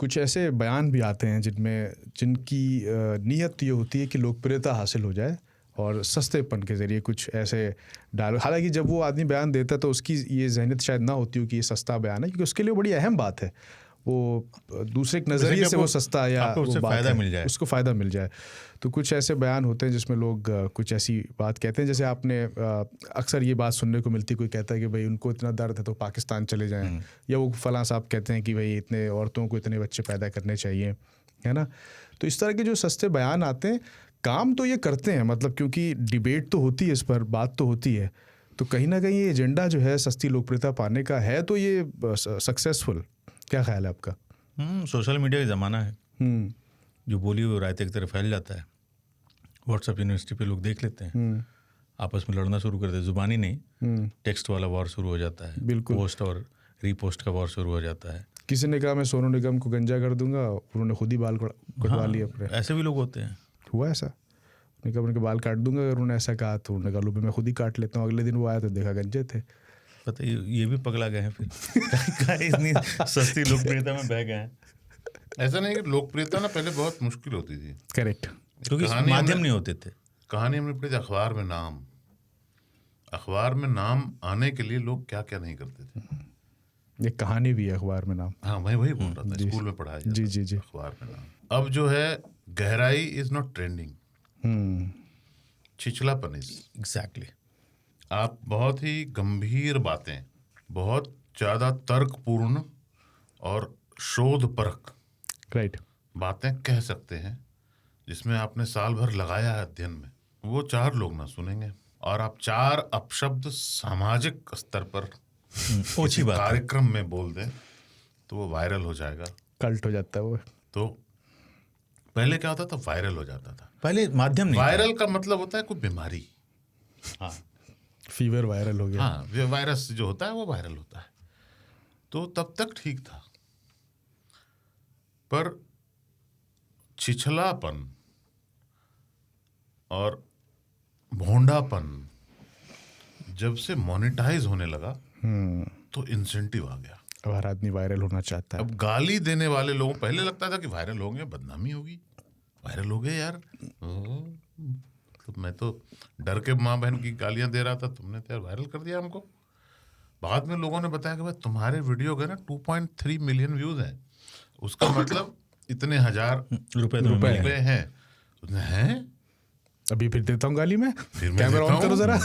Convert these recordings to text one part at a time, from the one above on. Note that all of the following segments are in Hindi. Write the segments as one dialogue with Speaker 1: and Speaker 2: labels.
Speaker 1: कुछ ऐसे बयान भी आते हैं जिनकी नीयत ये होती है कि लोकप्रियता हासिल हो जाए और सस्तेपन के ज़रिए कुछ ऐसे डायलॉग। हालांकि जब वो आदमी बयान देता है तो उसकी ये ज़हनियत शायद ना होती हो कि ये सस्ता बयान है, क्योंकि उसके लिए बड़ी अहम बात है वो दूसरे के नज़रिए से वो सस्ता या वो बात है, मिल जाए, उसको फ़ायदा मिल जाए। तो कुछ ऐसे बयान होते हैं जिसमें लोग कुछ ऐसी बात कहते हैं, जैसे आपने अक्सर ये बात सुनने को मिलती, कोई कहता है कि भाई उनको इतना दर्द है तो पाकिस्तान चले जाएं, या वो फलां साहब कहते हैं कि भाई इतने औरतों को इतने बच्चे पैदा करने चाहिए, है ना। तो इस तरह के जो सस्ते बयान आते हैं, काम तो ये करते हैं, मतलब क्योंकि डिबेट तो होती है, इस पर बात तो होती है, तो कहीं ना कहीं ये एजेंडा जो है सस्ती लोकप्रियता पाने का है, तो ये सक्सेसफुल। क्या ख्याल है आपका?
Speaker 2: सोशल मीडिया का ज़माना है, जो बोली हुई रायते की तरह फैल जाता है। व्हाट्सएप यूनिवर्सिटी पे लोग देख लेते हैं, आपस में लड़ना शुरू करते हैं, जुबानी नहीं, टेक्स्ट वाला वॉर शुरू हो जाता है,
Speaker 1: बिल्कुल,
Speaker 2: पोस्ट और रीपोस्ट का वॉर शुरू हो जाता है।
Speaker 1: किसी ने कहा मैं सोनू निगम को गंजा कर दूंगा, उन्होंने खुद ही बाल कटवा लिए अपने।
Speaker 2: ऐसे भी लोग होते हैं।
Speaker 1: हुआ ऐसा, निगम उनके बाल काट दूंगा, अगर उन्होंने ऐसा कहा तो उन्होंने कहा लो मैं खुद ही काट लेता हूँ। अगले दिन वो आया तो देखा गंजे थे।
Speaker 2: पता ये भी पगला गए हैं फिर इतनी सस्ती लोकप्रियता में बह गए हैं।
Speaker 3: ऐसा नहीं कि लोकप्रियता ना पहले बहुत मुश्किल होती थी।
Speaker 1: करेक्ट,
Speaker 2: क्योंकि माध्यम नहीं होते थे।
Speaker 3: कहानी हमने पढ़ी थी अखबार में नाम आने के लिए लोग क्या क्या नहीं करते थे।
Speaker 1: एक कहानी भी है अखबार में नाम।
Speaker 3: हाँ, मैं वही बोल रहा था, स्कूल में पढ़ाया जाता
Speaker 1: जी जी
Speaker 3: अखबार में नाम। अब जो है गहराई इज नॉट ट्रेंडिंग, छिछलापन इज।
Speaker 2: एग्जैक्टली।
Speaker 3: आप बहुत ही गंभीर बातें, बहुत ज़्यादा तर्कपूर्ण और शोधपरक
Speaker 1: राइट
Speaker 3: बातें कह सकते हैं, जिसमें आपने साल भर लगाया है अध्ययन में, वो 4 लोग ना सुनेंगे। और आप 4 अपशब्द सामाजिक स्तर पर
Speaker 2: ओछी बात
Speaker 3: कार्यक्रम में बोल दें तो वो वायरल हो जाएगा,
Speaker 1: कल्ट हो जाता है वो।
Speaker 3: तो पहले क्या होता था, वायरल हो जाता था।
Speaker 2: पहले माध्यम नहीं,
Speaker 3: वायरल का मतलब होता है कोई बीमारी।
Speaker 2: हाँ,
Speaker 1: फीवर वायरल हो गया।
Speaker 3: हाँ, वायरस जो होता है वो वायरल होता है, तो तब तक ठीक था। पर छिछलापन और भोंडापन जब से मोनेटाइज होने लगा तो इंसेंटिव आ गया।
Speaker 1: अब हर आदमी वायरल होना चाहता है।
Speaker 3: अब गाली देने वाले लोगों, पहले लगता था कि वायरल होंगे बदनामी होगी, वायरल हो गए यार, तो मैं तो डर के माँ बहन की गालियां दे रहा था, तुमने तो यार वायरल कर दिया हमको। बाद में लोगों ने बताया कि भाई तुम्हारे वीडियो के ना 2.3 मिलियन व्यूज हैं, उसका मतलब इतने हजार रुपए हैं।
Speaker 1: अभी फिर देता हूँ गाली में,
Speaker 3: फिर
Speaker 1: कैमरा ऑन करो जरा।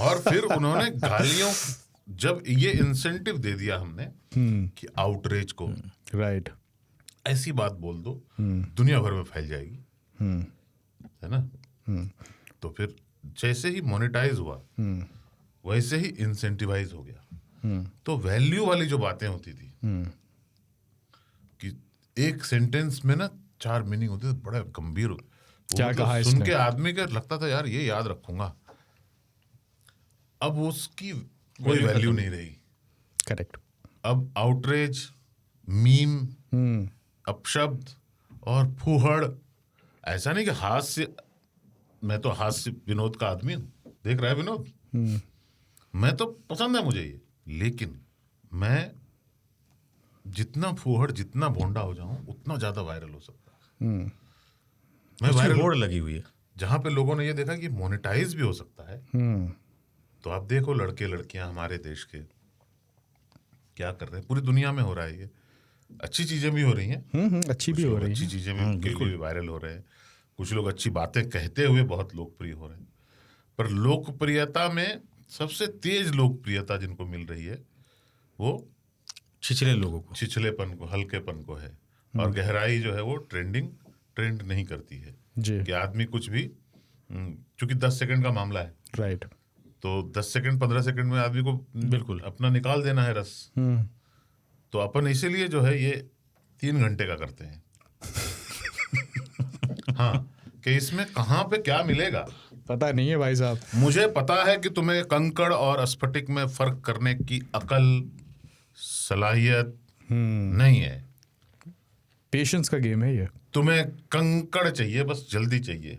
Speaker 3: और फिर उन्होंने गालियों, जब ये इंसेंटिव दे दिया हमने कि आउटरीच को,
Speaker 1: राइट,
Speaker 3: ऐसी बात बोल दो दुनिया भर में फैल जाएगी, है ना। तो फिर जैसे ही मोनेटाइज हुआ वैसे ही इंसेंटिवाइज हो गया। तो वैल्यू वाली जो बातें होती थी कि एक सेंटेंस में ना 4 मीनिंग होते थे, बड़ा गंभीर,
Speaker 1: क्या कहा
Speaker 3: सुन
Speaker 1: इसने?
Speaker 3: के आदमी का लगता था यार ये याद रखूंगा। अब उसकी कोई वैल्यू नहीं रही।
Speaker 1: करेक्ट।
Speaker 3: अब आउटरेज, मीम, अपशब्द और फूहड़, ऐसा नहीं कि हास्य, मैं तो हास्य विनोद का आदमी हूं, देख रहा है विनोद, मैं तो पसंद है मुझे ये, लेकिन मैं जितना फूहड़, जितना भोंडा हो जाऊं उतना ज्यादा वायरल हो सकता है। मैं वायरल
Speaker 2: होड़ लगी हुई है।
Speaker 3: जहां पे लोगों ने ये देखा कि मोनेटाइज भी हो सकता है, तो आप देखो लड़के लड़कियां हमारे देश के क्या कर रहे हैं, पूरी दुनिया में हो रहा है ये। अच्छी चीजें भी हो रही हैं,
Speaker 1: अच्छी भी हो रही
Speaker 3: अच्छी
Speaker 1: हैं,
Speaker 3: चीजें भी बिल्कुल वायरल हो रहे हैं। कुछ लोग अच्छी बातें कहते हुए बहुत लोकप्रिय हो रहे हैं। पर लोकप्रियता में सबसे तेज लोकप्रियता जिनको मिल रही है वो
Speaker 2: छिछले लोगों को,
Speaker 3: छिछलेपन को, हल्केपन को है। और गहराई जो है वो ट्रेंड नहीं करती है
Speaker 1: जी।
Speaker 3: कि आदमी कुछ भी, चूंकि 10 सेकंड का मामला है,
Speaker 1: राइट,
Speaker 3: तो 10 सेकंड 15 सेकंड में आदमी को बिल्कुल अपना निकाल देना है रस। तो अपन इसीलिए जो है ये 3 घंटे का करते हैं। हाँ, कि इसमें कहाँ पे क्या मिलेगा
Speaker 1: पता नहीं है भाई साहब।
Speaker 3: मुझे पता है कि तुम्हें कंकड़ और स्फटिक में फर्क करने की अकल, सलाहियत नहीं है।
Speaker 1: पेशेंस का गेम है ये।
Speaker 3: तुम्हें कंकड़ चाहिए, बस जल्दी चाहिए।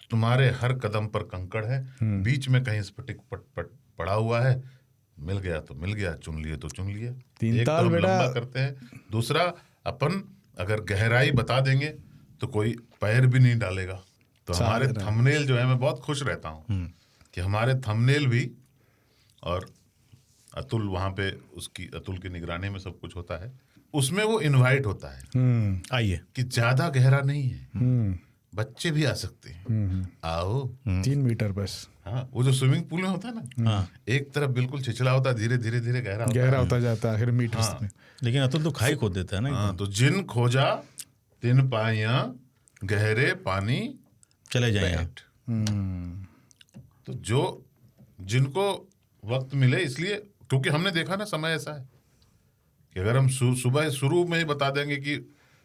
Speaker 3: तुम्हारे हर कदम पर कंकड़ है, बीच में कहीं स्फटिक पड़ा हुआ है, मिल गया तो मिल गया, चुन लिए तो चुन लिए।
Speaker 1: तीन
Speaker 3: एक
Speaker 1: ताल
Speaker 3: तो हम
Speaker 1: बेटा।
Speaker 3: लंबा करते हैं, दूसरा अपन अगर गहराई बता देंगे तो कोई पैर भी नहीं डालेगा। तो हमारे थंबनेल जो है, मैं बहुत खुश रहता हूँ कि हमारे थंबनेल भी, और अतुल वहाँ पे अतुल की निगरानी में सब कुछ होता है, उसमें वो इनवाइट होता है
Speaker 2: आइए
Speaker 3: कि ज्यादा गहरा नहीं है, बच्चे भी आ सकते हैं, आओ।
Speaker 1: 3 मीटर बस।
Speaker 3: हाँ, वो जो स्विमिंग पूल में होता है ना, एक तरफ बिल्कुल छिछला होता है, धीरे धीरे धीरे गहरा
Speaker 1: होता जाता है आखिर मीटर्स में।
Speaker 2: लेकिन अतुल तो खाई खोद देता है ना।
Speaker 3: हाँ, तो जिन खोजा 3 पाइयां गहरे पानी
Speaker 2: चले जाइए आप।
Speaker 3: बैठ। तो जो जिनको वक्त मिले, इसलिए क्योंकि हमने देखा ना, समय ऐसा है कि अगर हम सुबह शुरू में ही बता देंगे कि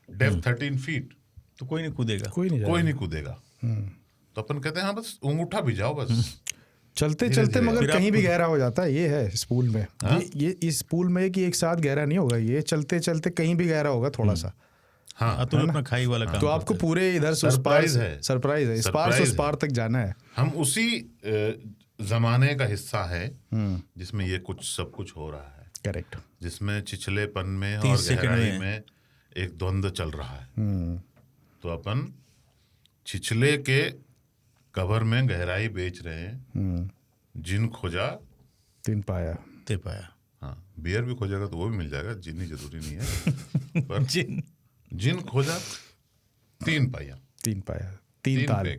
Speaker 3: डेप्थ 13 फीट,
Speaker 2: तो कोई नहीं कूदेगा,
Speaker 1: कोई
Speaker 3: नहीं कूदेगा। तो अपन कहते हैं हाँ बस अंगूठा भिजाओ बस,
Speaker 1: चलते चलते मगर कहीं भी गहरा हो जाता है। ये है इस पूल में, ये इस पूल में कि एक साथ गहरा नहीं होगा, ये चलते चलते कहीं भी गहरा होगा थोड़ा सा।
Speaker 3: हाँ,
Speaker 2: अतुल अपना खाई वाला काम
Speaker 1: तो आपको पूरे इधर से
Speaker 3: सरप्राइज है,
Speaker 1: इस पार से उस पार तक जाना है।
Speaker 3: हम उसी जमाने का हिस्सा है जिसमें ये सब कुछ हो रहा है।
Speaker 1: करेक्ट।
Speaker 3: जिसमें छिछलेपन में और गहराई में एक द्वंद्व चल रहा है। तो अपन छिछले के कवर में गहराई बेच रहे हैं। जिन खोजा
Speaker 1: 3 पाया।
Speaker 3: हाँ, बियर भी खोजेगा तो वो भी मिल जाएगा, जिन जरूरी नहीं है। पर जिन खोजा 3 पाया। 3 ताल।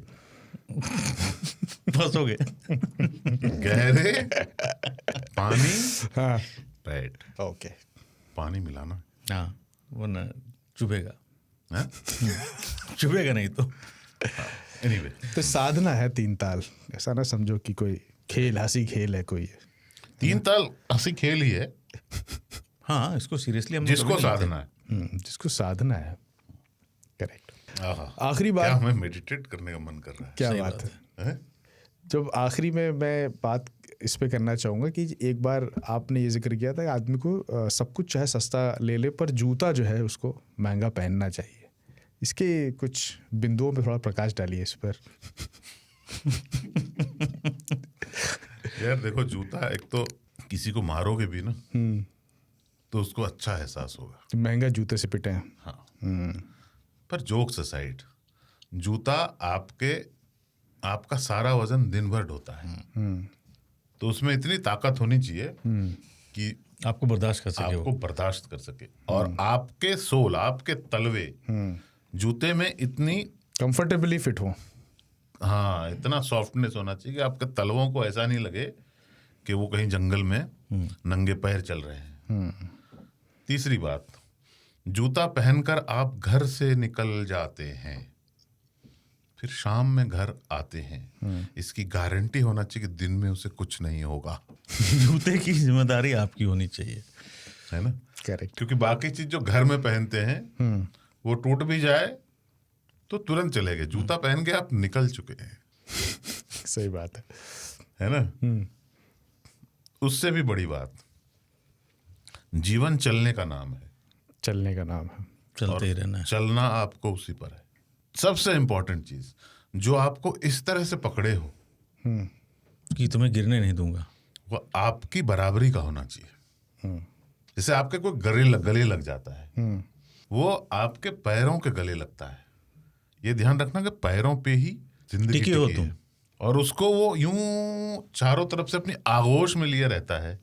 Speaker 2: फंसोगे।
Speaker 3: गहरे पानी
Speaker 1: हाँ,
Speaker 3: बैठ।
Speaker 1: ओके।
Speaker 3: पानी मिलाना,
Speaker 2: हाँ, वरना चुभेगा।
Speaker 3: हाँ?
Speaker 2: चुभेगा नहीं तो।
Speaker 3: एनीवे,
Speaker 1: तो साधना है 3 ताल, ऐसा ना समझो कि कोई खेल, हंसी खेल है कोई।
Speaker 3: 3 ताल हंसी खेल ही है।
Speaker 2: हाँ, इसको सीरियसली हम
Speaker 3: जिसको साधना है,
Speaker 1: जिसको साधना है। करेक्ट। आखिरी
Speaker 3: क्या
Speaker 1: बात,
Speaker 3: हमें मेडिटेट करने का मन कर रहा है।
Speaker 1: क्या बात है। जब आखिरी में मैं बात इस पे करना चाहूँगा कि एक बार आपने ये जिक्र किया था कि आदमी को सब कुछ चाहे सस्ता ले ले, पर जूता जो है उसको महंगा पहनना चाहिए। इसके कुछ बिंदुओं पे थोड़ा प्रकाश डालिए इस पर।
Speaker 3: यार देखो, जूता, एक तो किसी को मारोगे भी ना तो उसको अच्छा एहसास होगा,
Speaker 1: तो महंगा जूते से पिटे हैं।
Speaker 3: हाँ। पर जोक्स असाइड, जूता आपका सारा वजन दिन भर ढोता है। तो उसमें इतनी ताकत होनी चाहिए कि
Speaker 2: आपको बर्दाश्त कर सके, और आपके सोल, आपके तलवे जूते में इतनी
Speaker 1: कंफर्टेबली फिट हो।
Speaker 3: हाँ, इतना सॉफ्टनेस होना चाहिए कि आपके तलवों को ऐसा नहीं लगे कि वो कहीं जंगल में नंगे पैर चल रहे हैं। तीसरी बात, जूता पहनकर आप घर से निकल जाते हैं, फिर शाम में घर आते हैं, इसकी गारंटी होना चाहिए कि दिन में उसे कुछ नहीं होगा।
Speaker 2: जूते की जिम्मेदारी आपकी होनी चाहिए,
Speaker 3: है ना।
Speaker 1: करेक्ट।
Speaker 3: क्योंकि बाकी चीज जो घर में पहनते हैं वो टूट भी जाए तो तुरंत चले गए, जूता पहन के आप निकल चुके हैं।
Speaker 1: सही बात
Speaker 3: है ना। उससे भी बड़ी बात, जीवन चलने का नाम है,
Speaker 1: चलने का नाम है,
Speaker 2: चलते ही रहना है।
Speaker 3: चलना आपको उसी पर है। सबसे इंपॉर्टेंट चीज, जो आपको इस तरह से पकड़े हो
Speaker 2: कि तुम्हें गिरने नहीं दूंगा,
Speaker 3: वो आपकी बराबरी का होना चाहिए। जैसे आपके कोई गले लग जाता है, वो आपके पैरों के गले लगता है। ये ध्यान रखना कि पैरों पे ही जिंदगी टिकी
Speaker 2: हो
Speaker 3: है।
Speaker 2: तुम,
Speaker 3: और उसको वो यूं चारों तरफ से अपनी आगोश में लिए रहता है।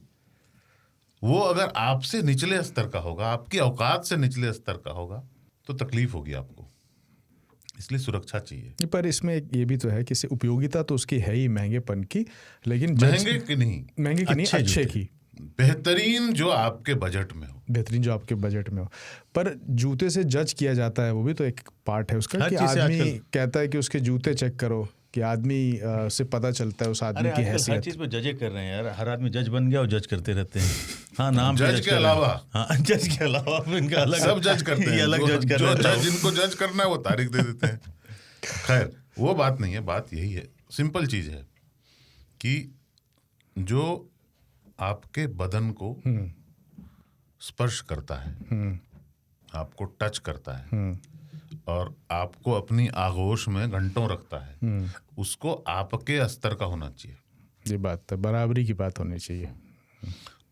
Speaker 3: वो अगर आपसे निचले स्तर का होगा, आपकी औकात से निचले स्तर का होगा, तो तकलीफ होगी आपको। इसलिए सुरक्षा चाहिए।
Speaker 1: पर इसमें ये भी तो है कि उपयोगिता तो उसकी है ही महंगेपन की, लेकिन
Speaker 3: महंगे की नहीं,
Speaker 1: अच्छे की,
Speaker 3: बेहतरीन जो आपके बजट में हो,
Speaker 1: बेहतरीन जो आपके बजट में हो। पर जूते से जज किया जाता है, वो भी तो एक पार्ट है उसका, कि आदमी कहता है कि उसके जूते चेक करो, कि आदमी से पता चलता है उस आदमी की हैसियत।
Speaker 2: हर चीज पे जज कर रहे हैं यार, हर आदमी जज बन गया और जज करते रहते हैं। हाँ, नाम
Speaker 3: जज के अलावा,
Speaker 2: हाँ, जज के अलावा इनका अलग
Speaker 3: सब जज करते हैं।
Speaker 2: अलग जज कर
Speaker 3: रहे हैं। जिनको जज करना है वो तारीख दे देते हैं। खैर, वो बात नहीं है, बात यही है, सिंपल चीज है कि जो आपके बदन को स्पर्श करता है, आपको टच करता है और आपको अपनी आगोश में घंटों रखता है, उसको आपके स्तर का होना चाहिए।
Speaker 1: ये बात है, बराबरी की बात होनी चाहिए।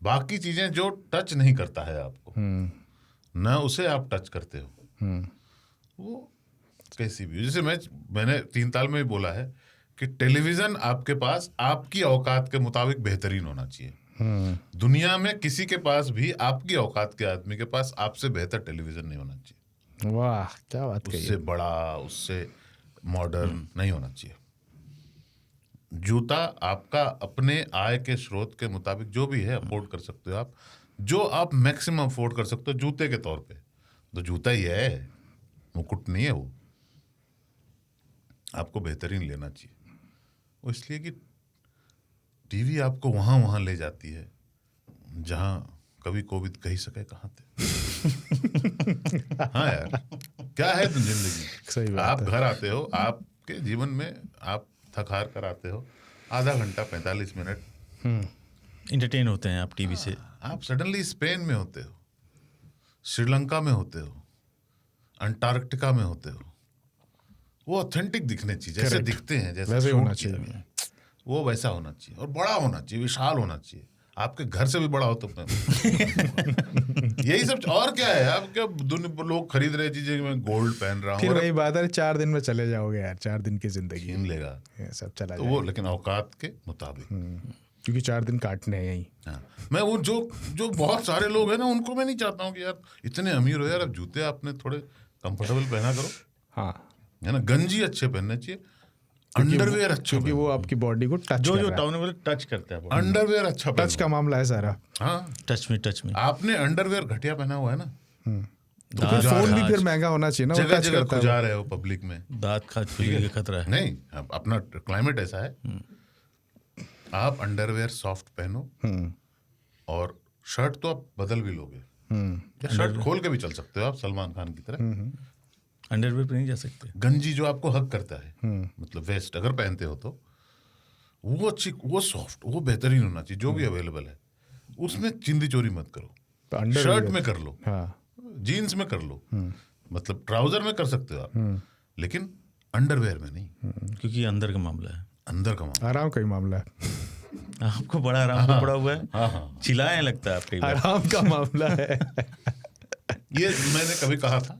Speaker 3: बाकी चीजें जो टच नहीं करता है आपको, न उसे आप टच करते हो, वो कैसी भी, जैसे मैंने 3 ताल में भी बोला है कि टेलीविजन आपके पास आपकी औकात के मुताबिक बेहतरीन होना चाहिए। दुनिया में किसी के पास भी आपकी औकात के आदमी के पास आपसे बेहतर टेलीविजन नहीं होना चाहिए।
Speaker 1: वाह, क्या बात कही।
Speaker 3: उससे बड़ा, उससे मॉडर्न नहीं होना चाहिए। जूता आपका अपने आय के स्रोत के मुताबिक जो भी है अफोर्ड कर सकते हो आप, जो आप मैक्सिमम अफोर्ड कर सकते हो जूते के तौर पे, तो जूता ही है, मुकुट नहीं है वो। आपको बेहतरीन लेना चाहिए। वो इसलिए कि टीवी आपको वहां ले जाती है जहां कभी कोविड कह सके कहाँ थे। हाँ यार, क्या है तुम जिंदगी।
Speaker 1: सही बात
Speaker 3: आप
Speaker 1: है।
Speaker 3: घर आते हो, आपके जीवन में आप थक हार कर आते हो, आधा घंटा 45 मिनट
Speaker 2: इंटरटेन होते हैं आप टीवी से।
Speaker 3: आप सडनली स्पेन में होते हो, श्रीलंका में होते हो, अंटार्कटिका में होते हो। वो ऑथेंटिक दिखने चाहिए, जैसे
Speaker 1: Correct.
Speaker 3: दिखते हैं, जैसे
Speaker 1: वैसे
Speaker 3: शूट
Speaker 1: होना
Speaker 3: किया
Speaker 1: चाहिए।
Speaker 3: गया, वो वैसा होना चाहिए और बड़ा होना चाहिए, विशाल होना चाहिए, आपके घर से भी बड़ा हो तो यही सब। और क्या है, आप क्या दुनिया लोग खरीद रहे चीजें, मैं गोल्ड पहन रहा
Speaker 1: फिर
Speaker 3: हूँ,
Speaker 1: वही बात है, 4 दिन में चले जाओगे यार, 4 दिन की जिंदगी
Speaker 3: छीन लेगा
Speaker 1: ये सब चला
Speaker 3: तो
Speaker 1: जाएगा।
Speaker 3: वो, लेकिन औकात के मुताबिक।
Speaker 1: क्योंकि 4 दिन काटने हैं यहीं।
Speaker 3: हाँ, मैं वो जो बहुत सारे लोग हैं ना, उनको मैं नहीं चाहता हूँ कि यार इतने अमीर हो यार, अब जूते आपने थोड़े कंफर्टेबल पहना करो,
Speaker 1: हाँ,
Speaker 3: है ना। गंजी अच्छे पहनने चाहिए, अंडरवेयर अच्छा,
Speaker 1: क्योंकि वो आपकी बॉडी को टच
Speaker 2: जो
Speaker 1: कर
Speaker 2: जो
Speaker 1: रहा है।
Speaker 2: टाउन वाले टच करते हैं,
Speaker 3: अंडरवेयर अच्छा
Speaker 1: टच का मामला है सारा।
Speaker 3: हाँ,
Speaker 2: टच में
Speaker 3: आपने अंडरवेयर घटिया पहना हुआ है ना,
Speaker 1: तो फिर फोन भी फिर महंगा होना चाहिए ना, वो
Speaker 3: जगह
Speaker 1: टच
Speaker 3: जगह
Speaker 1: करता है।
Speaker 3: खुजा रहे हो पब्लिक में।
Speaker 2: दांत खा खुजली का खतरा है।
Speaker 3: नहीं, अपना क्लाइमेट ऐसा है, आप अंडरवेयर सॉफ्ट पहनो, और शर्ट तो आप बदल भी लोगे, या शर्ट खोल के भी चल सकते हो आप, सलमान खान की तरह।
Speaker 2: अंडरवेयर पे नहीं जा सकते।
Speaker 3: गंजी जो आपको हक करता है, मतलब वेस्ट अगर पहनते हो तो वो अच्छी, वो सॉफ्ट, वो बेहतरीन होना चाहिए, जो भी अवेलेबल है। उसमें चिंदी चोरी मत करो,
Speaker 1: तो underwear-
Speaker 3: शर्ट में कर लो,
Speaker 1: हाँ,
Speaker 3: जीन्स में कर लो, मतलब ट्राउजर में कर सकते हो आप, लेकिन अंडरवेयर में नहीं।
Speaker 2: क्योंकि अंदर का मामला है,
Speaker 3: अंदर का मामला।
Speaker 1: आराम का ही मामला है।
Speaker 2: आपको बड़ा आराम को पड़ा हुआ है।
Speaker 3: हाँ,
Speaker 2: चिल्लाए लगता है आप कई बार।
Speaker 1: आराम का मामला है।
Speaker 3: ये मैंने कभी कहा था